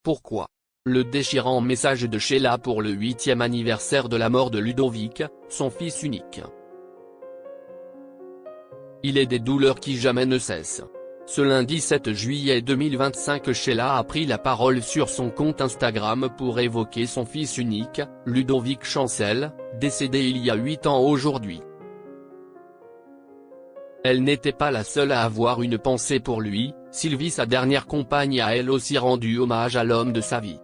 Pourquoi? Le déchirant message de Sheila pour le 8e anniversaire de la mort de Ludovic, son fils unique. Il est des douleurs qui jamais ne cessent. Ce lundi 7 juillet 2025, Sheila a pris la parole sur son compte Instagram pour évoquer son fils unique, Ludovic Chancel, décédé il y a 8 ans aujourd'hui. Elle n'était pas la seule à avoir une pensée pour lui, Sylvie, sa dernière compagne, a elle aussi rendu hommage à l'homme de sa vie.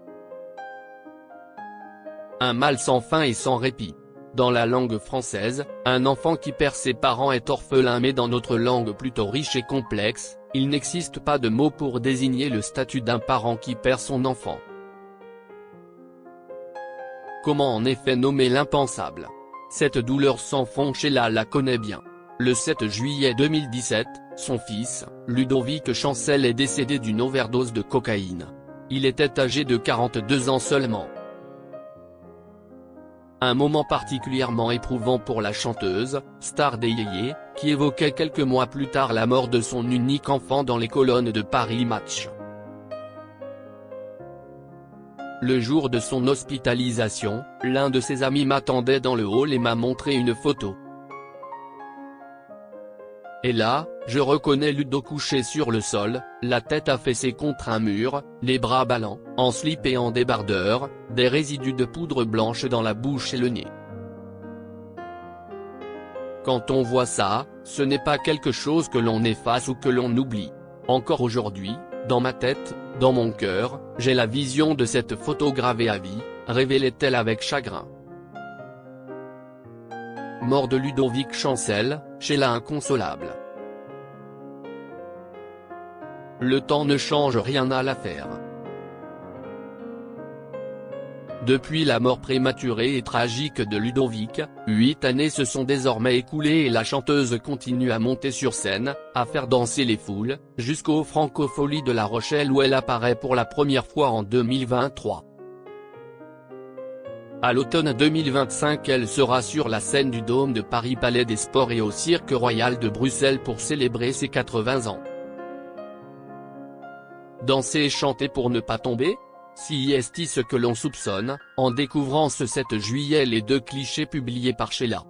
Un mal sans fin et sans répit. Dans la langue française, un enfant qui perd ses parents est orphelin, mais dans notre langue plutôt riche et complexe, il n'existe pas de mot pour désigner le statut d'un parent qui perd son enfant. Comment en effet nommer l'impensable? Cette douleur sans fond, Sheila la connaît bien. Le 7 juillet 2017, son fils, Ludovic Chancel, est décédé d'une overdose de cocaïne. Il était âgé de 42 ans seulement. Un moment particulièrement éprouvant pour la chanteuse, star des yéyés, qui évoquait quelques mois plus tard la mort de son unique enfant dans les colonnes de Paris Match. Le jour de son hospitalisation, l'un de ses amis m'attendait dans le hall et m'a montré une photo. Et là, je reconnais Ludo couché sur le sol, la tête affaissée contre un mur, les bras ballants, en slip et en débardeur, des résidus de poudre blanche dans la bouche et le nez. Quand on voit ça, ce n'est pas quelque chose que l'on efface ou que l'on oublie. Encore aujourd'hui, dans ma tête, dans mon cœur, j'ai la vision de cette photo gravée à vie, révélait-elle avec chagrin. Mort de Ludovic Chancel, Sheila inconsolable. Le temps ne change rien à l'affaire. Depuis la mort prématurée et tragique de Ludovic, 8 années se sont désormais écoulées et la chanteuse continue à monter sur scène, à faire danser les foules, jusqu'aux Francopholies de La Rochelle où elle apparaît pour la première fois en 2023. À l'automne 2025, elle sera sur la scène du Dôme de Paris, Palais des Sports et au Cirque Royal de Bruxelles pour célébrer ses 80 ans. Danser et chanter pour ne pas tomber? Si est ce que l'on soupçonne, en découvrant ce 7 juillet les 2 clichés publiés par Sheila.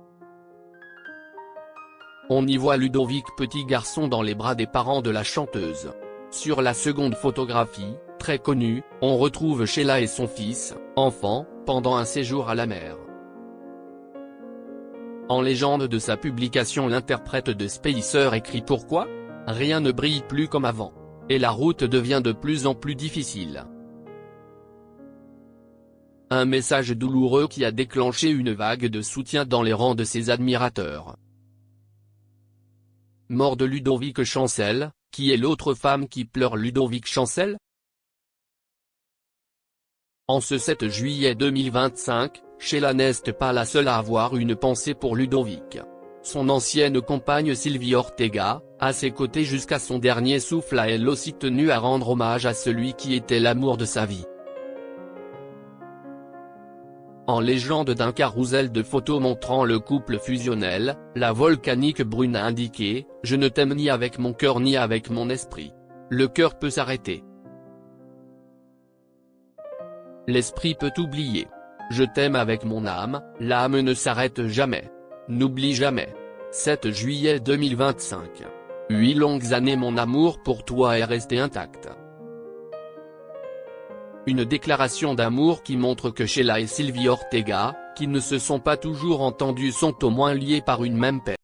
On y voit Ludovic petit garçon dans les bras des parents de la chanteuse. Sur la seconde photographie, très connue, on retrouve Sheila et son fils, enfant, pendant un séjour à la mer. En légende de sa publication, l'interprète de Spacer écrit: pourquoi? Rien ne brille plus comme avant. Et la route devient de plus en plus difficile. Un message douloureux qui a déclenché une vague de soutien dans les rangs de ses admirateurs. Mort de Ludovic Chancel, qui est l'autre femme qui pleure Ludovic Chancel? En ce 7 juillet 2025, Sheila n'est pas la seule à avoir une pensée pour Ludovic. Son ancienne compagne Sylvie Ortega, à ses côtés jusqu'à son dernier souffle, a elle aussi tenu à rendre hommage à celui qui était l'amour de sa vie. En légende d'un carrousel de photos montrant le couple fusionnel, la volcanique brune a indiqué: je ne t'aime ni avec mon cœur ni avec mon esprit. Le cœur peut s'arrêter. L'esprit peut oublier. Je t'aime avec mon âme, l'âme ne s'arrête jamais. N'oublie jamais. 7 juillet 2025. 8 longues années, mon amour pour toi est resté intact. Une déclaration d'amour qui montre que Sheila et Sylvie Ortega, qui ne se sont pas toujours entendus, sont au moins liés par une même paix.